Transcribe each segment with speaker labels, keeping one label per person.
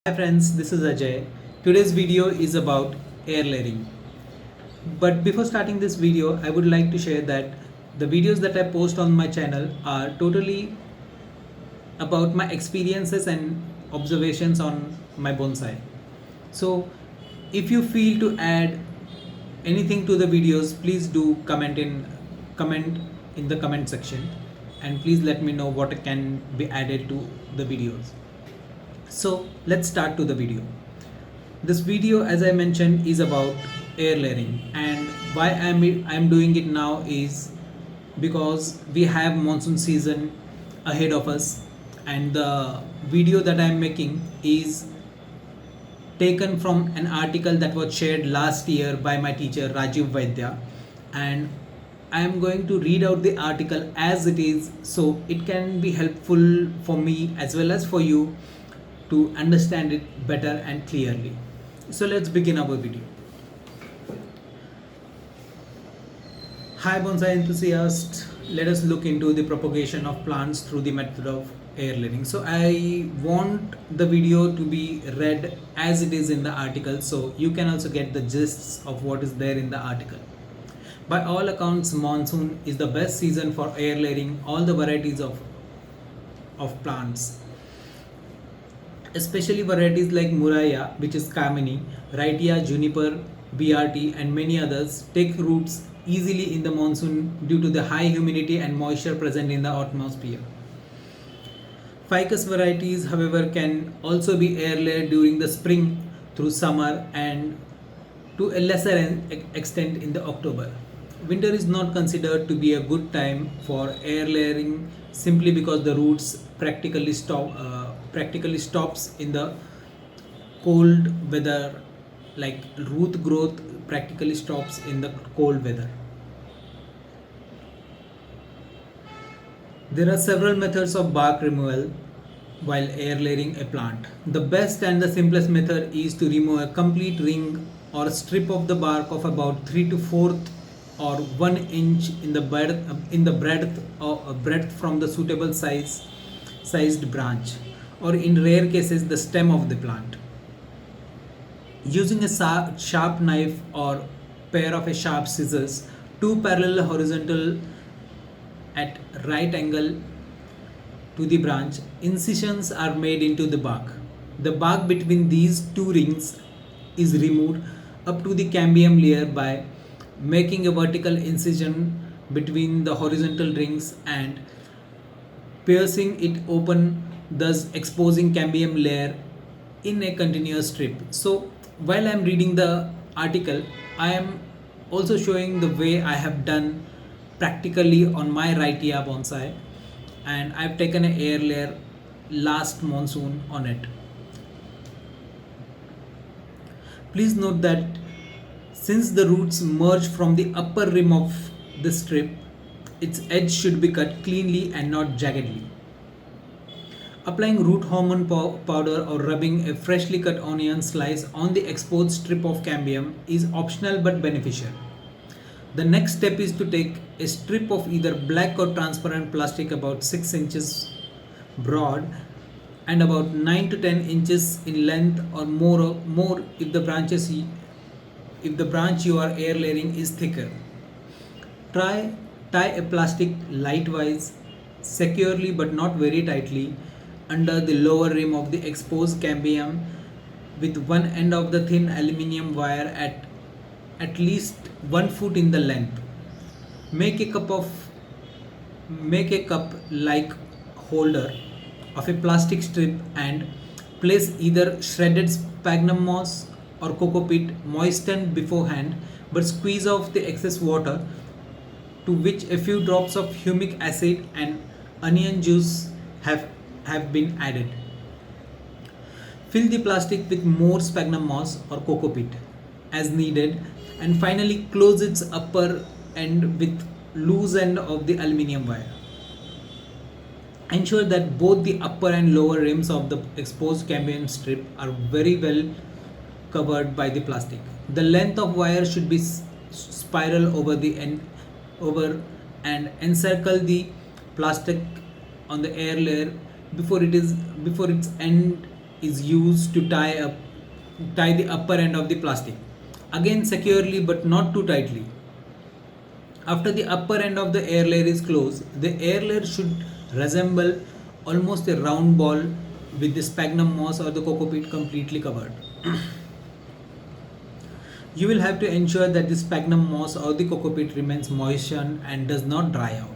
Speaker 1: Hi friends, this is Ajay. Today's video is about air layering. But before starting this video, I would like to share that the videos that I post on my channel are totally about my experiences and observations on my bonsai. So if you feel to add anything to the videos, please do comment in the comment section, and please let me know what can be added to the videos. So let's start to the video. This video, as I mentioned, is about air layering, and why I'm doing it now is because we have monsoon season ahead of us, and the video that I'm making is taken from an article that was shared last year by my teacher Rajeev Vaidya, and I am going to read out the article as it is so it can be helpful for me as well as for you to understand it better and clearly. So let's begin our video. Hi bonsai enthusiasts, let us look into the propagation of plants through the method of air layering. So I want the video to be read as it is in the article so you can also get the gists of what is there in the article. By all accounts, monsoon is the best season for air layering all the varieties of plants, especially varieties like Muraya, which is Kamini, Raitia, Juniper, BRT, and many others take roots easily in the monsoon due to the high humidity and moisture present in the atmosphere. Ficus varieties, however, can also be air layered during the spring through summer and to a lesser extent in the October. Winter is not considered to be a good time for air layering simply because the roots practically stops in the cold weather, like root growth practically stops in the cold weather. There are several methods of bark removal while air layering a plant. The best and the simplest method is to remove a complete ring or strip of the bark of about 3 to 4 or 1 inch in the breadth from the suitable sized branch, or in rare cases the stem of the plant. Using a sharp knife or pair of a sharp scissors, two parallel horizontal at right angle to the branch, incisions are made into the bark. The bark between these two rings is removed up to the cambium layer by making a vertical incision between the horizontal rings and piercing it open, thus exposing cambium layer in a continuous strip. So while I am reading the article, I am also showing the way I have done practically on my Raitia bonsai, and I've taken an air layer last monsoon on it. Please note that since the roots merge from the upper rim of the strip, its edge should be cut cleanly and not jaggedly. Applying root hormone powder or rubbing a freshly cut onion slice on the exposed strip of cambium is optional but beneficial. The next step is to take a strip of either black or transparent plastic about 6 inches broad and about 9 to 10 inches in length or more if the branch you are air layering is thicker. Tie a plastic lightwise, securely but not very tightly, under the lower rim of the exposed cambium with one end of the thin aluminium wire at least 1 foot in the length. Make a cup like holder of a plastic strip and place either shredded sphagnum moss or cocoa peat moistened beforehand, but squeeze off the excess water, to which a few drops of humic acid and onion juice have been added. Fill the plastic with more sphagnum moss or cocoa peat as needed, and finally close its upper end with loose end of the aluminium wire. Ensure that both the upper and lower rims of the exposed cambium strip are very well covered by the plastic. The length of wire should be spiral over and encircle the plastic on the air layer before its end is used to tie the upper end of the plastic, again securely but not too tightly. After the upper end of the air layer is closed, the air layer should resemble almost a round ball with the sphagnum moss or the coco peat completely covered. You will have to ensure that the sphagnum moss or the coco peat remains moistened and does not dry out.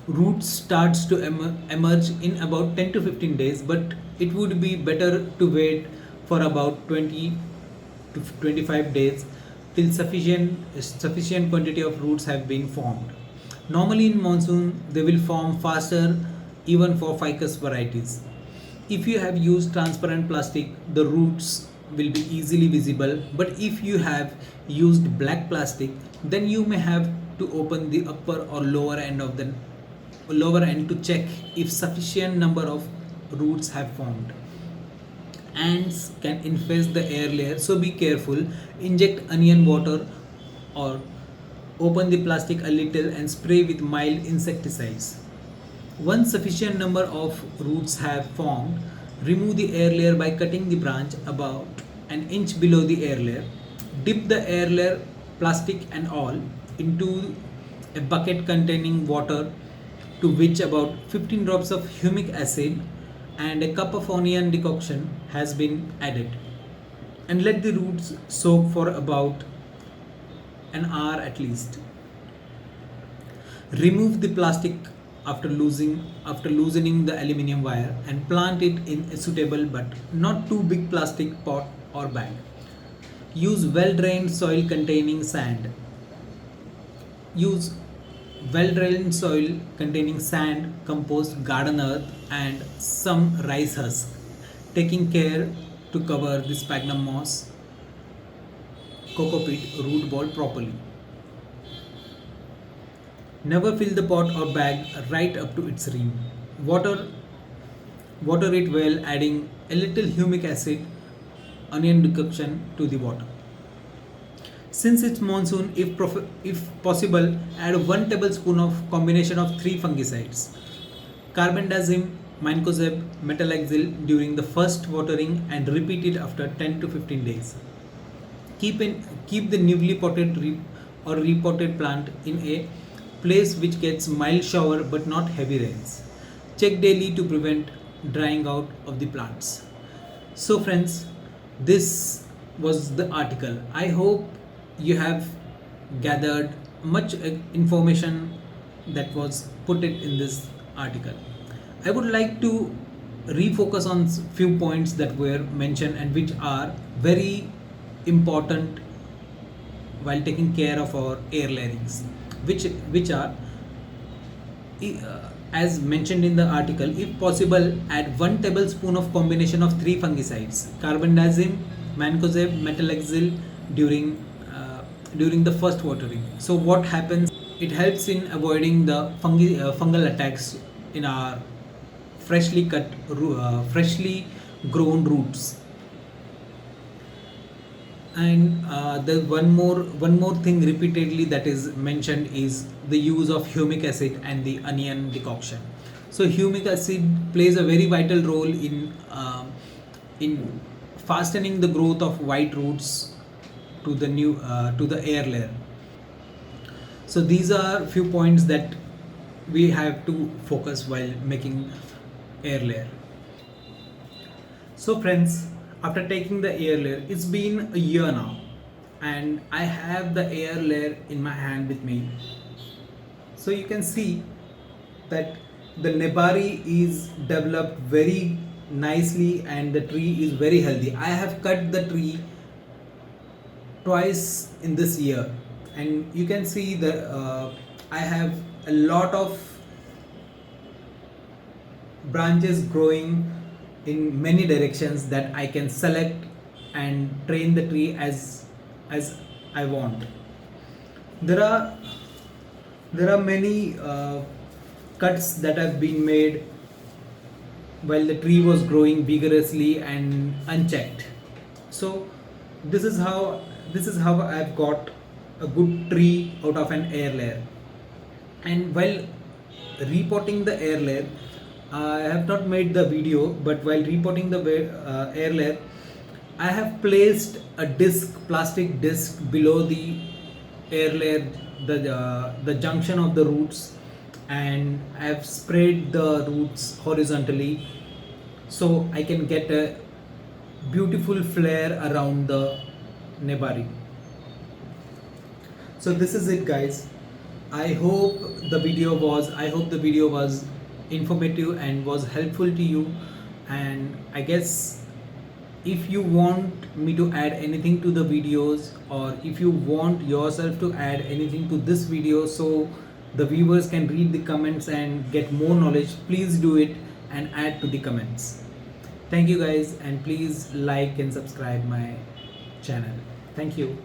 Speaker 1: Roots starts to emerge in about 10 to 15 days, but it would be better to wait for about 20 to 25 days till sufficient quantity of roots have been formed. Normally in monsoon they will form faster even for ficus varieties. If you have used transparent plastic, the roots will be easily visible, but if you have used black plastic, then you may have to open the upper or lower end to check if sufficient number of roots have formed. Ants can infest the air layer, so be careful. Inject onion water or open the plastic a little and spray with mild insecticides. Once sufficient number of roots have formed, remove the air layer by cutting the branch about an inch below the air layer. Dip the air layer, plastic and all, into a bucket containing water, to which about 15 drops of humic acid and a cup of onion decoction has been added, and let the roots soak for about an hour at least. Remove the plastic after loosening the aluminium wire and plant it in a suitable but not too big plastic pot or bag. Use well drained soil containing sand. Use well drained soil containing sand, compost, garden earth, and some rice husk, taking care to cover the sphagnum moss, coco peat root ball properly. Never fill the pot or bag right up to its rim. Water, water it well, adding a little humic acid, onion decoction to the water. Since it's monsoon, if possible, add 1 tablespoon of combination of 3 fungicides: carbendazim, mancozeb, metalaxyl during the first watering, and repeat it after 10 to 15 days. Keep the newly potted or repotted plant in a place which gets mild shower but not heavy rains. Check daily to prevent drying out of the plants. So friends, this was the article. I hope you have gathered much information that was put it in this article. I would like to refocus on few points that were mentioned and which are very important while taking care of our air layerings, which are as mentioned in the article. If possible, add 1 tablespoon of combination of 3 fungicides: carbendazim, mancozeb, metalaxyl during the first watering. So what happens? It helps in avoiding the fungal attacks in our freshly grown roots. And the one more thing repeatedly that is mentioned is the use of humic acid and the onion decoction. So humic acid plays a very vital role in fastening the growth of white roots to the air layer. So these are few points that we have to focus while making air layer. So friends, after taking the air layer, it's been a year now and I have the air layer in my hand with me. So you can see that the nebari is developed very nicely and the tree is very healthy. I have cut the tree twice in this year and you can see that I have a lot of branches growing in many directions that I can select and train the tree as I want. There are many cuts that have been made while the tree was growing vigorously and unchecked. So this is how I've got a good tree out of an air layer. And while repotting the air layer, I have not made the video, but while repotting the air layer, I have placed a disc, plastic disc below the air layer, the junction of the roots, and I have sprayed the roots horizontally so I can get a beautiful flare around the nebari. So this is it, guys. I hope the video was informative and was helpful to you. And I guess if you want me to add anything to the videos, or if you want yourself to add anything to this video so the viewers can read the comments and get more knowledge, please do it and add to the comments. Thank you guys, and please like and subscribe my channel. Thank you.